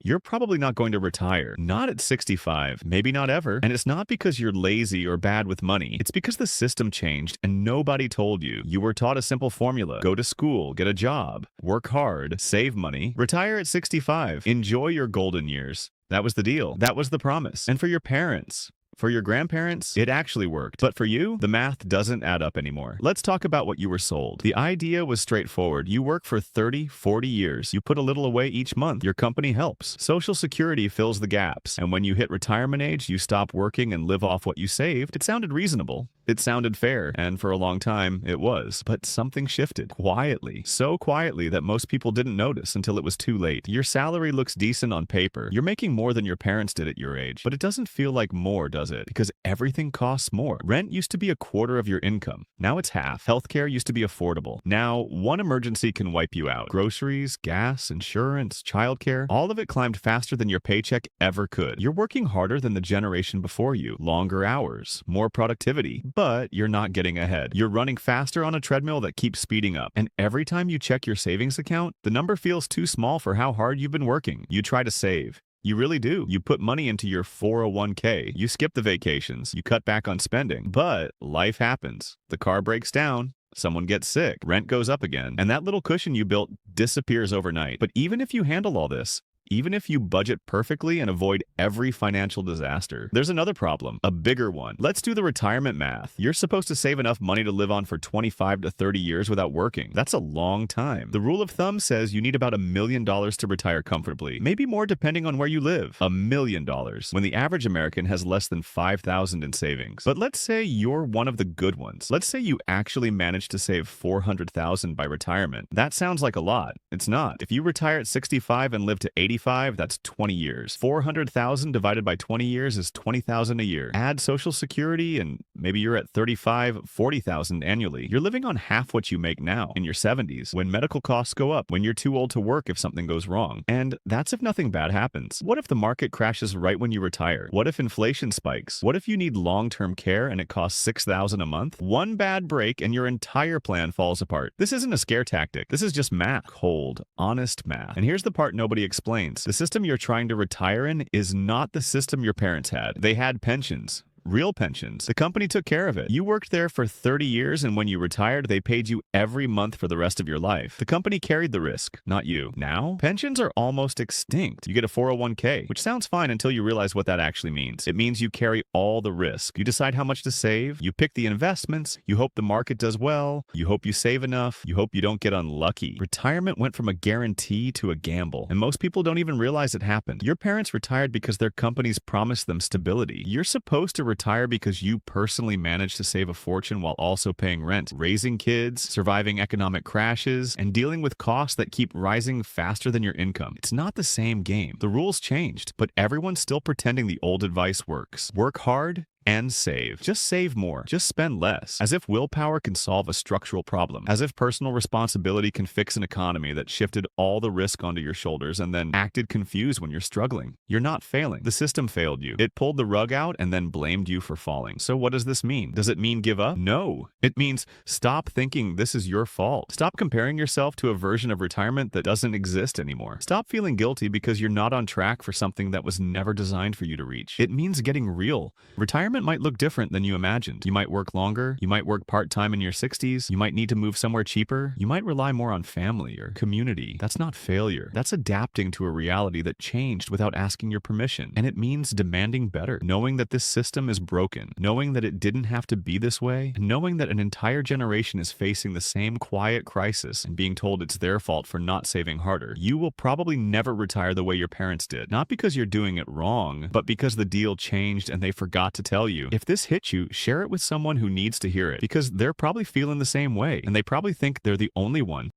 You're probably not going to retire. Not at 65, maybe not ever. And it's not because you're lazy or bad with money. It's because the system changed and nobody told you. You were taught a simple formula. Go to school, get a job, work hard, save money, retire at 65. Enjoy your golden years. That was the deal. That was the promise. And for your parents, for your grandparents, it actually worked. But for you, the math doesn't add up anymore. Let's talk about what you were sold. The idea was straightforward. You work for 30, 40 years. You put a little away each month. Your company helps. Social Security fills the gaps. And when you hit retirement age, you stop working and live off what you saved. It sounded reasonable. It sounded fair, and for a long time, it was. But something shifted, quietly. So quietly that most people didn't notice until it was too late. Your salary looks decent on paper. You're making more than your parents did at your age. But it doesn't feel like more, does it? Because everything costs more. Rent used to be a quarter of your income. Now it's half. Healthcare used to be affordable. Now, one emergency can wipe you out. Groceries, gas, insurance, childcare, all of it climbed faster than your paycheck ever could. You're working harder than the generation before you. Longer hours, more productivity. But you're not getting ahead. You're running faster on a treadmill that keeps speeding up. And every time you check your savings account, the number feels too small for how hard you've been working. You try to save. You really do. You put money into your 401k. You skip the vacations. You cut back on spending. But life happens. The car breaks down. Someone gets sick. Rent goes up again. And that little cushion you built disappears overnight. But even if you handle all this, even if you budget perfectly and avoid every financial disaster, there's another problem, a bigger one. Let's do the retirement math. You're supposed to save enough money to live on for 25 to 30 years without working. That's a long time. The rule of thumb says you need about $1 million to retire comfortably, maybe more depending on where you live. $1 million, when the average American has less than $5,000 in savings. But let's say you're one of the good ones. Let's say you actually managed to save $400,000 by retirement. That sounds like a lot. It's not. If you retire at 65 and live to 85, that's 20 years. 400,000 divided by 20 years is 20,000 a year. Add Social Security and maybe you're at 35, 40,000 annually. You're living on half what you make now in your 70s when medical costs go up, when you're too old to work if something goes wrong. And that's if nothing bad happens. What if the market crashes right when you retire? What if inflation spikes? What if you need long-term care and it costs $6,000 a month? One bad break and your entire plan falls apart. This isn't a scare tactic. This is just math. Cold, honest math. And here's the part nobody explains. The system you're trying to retire in is not the system your parents had. They had pensions. Real pensions. The company took care of it. You worked there for 30 years, and when you retired, they paid you every month for the rest of your life. The company carried the risk, not you. Now, pensions are almost extinct. You get a 401k, which sounds fine until you realize what that actually means. It means you carry all the risk. You decide how much to save, you pick the investments, you hope the market does well, you hope you save enough, you hope you don't get unlucky. Retirement went from a guarantee to a gamble, and most people don't even realize it happened. Your parents retired because their companies promised them stability. You're supposed to retire because you personally managed to save a fortune while also paying rent, raising kids, surviving economic crashes, and dealing with costs that keep rising faster than your income. It's not the same game. The rules changed, but everyone's still pretending the old advice works. Work hard and save. Just save more. Just spend less. As if willpower can solve a structural problem. As if personal responsibility can fix an economy that shifted all the risk onto your shoulders and then acted confused when you're struggling. You're not failing. The system failed you. It pulled the rug out and then blamed you for falling. So what does this mean? Does it mean give up? No. It means stop thinking this is your fault. Stop comparing yourself to a version of retirement that doesn't exist anymore. Stop feeling guilty because you're not on track for something that was never designed for you to reach. It means getting real. Retirement might look different than you imagined. You might work longer, you might work part-time in your 60s, you might need to move somewhere cheaper, you might rely more on family or community. That's not failure. That's adapting to a reality that changed without asking your permission. And it means demanding better, knowing that this system is broken, knowing that it didn't have to be this way, and knowing that an entire generation is facing the same quiet crisis and being told it's their fault for not saving harder. You will probably never retire the way your parents did, not because you're doing it wrong, but because the deal changed and they forgot to tell you. If this hits you, share it with someone who needs to hear it because they're probably feeling the same way and they probably think they're the only one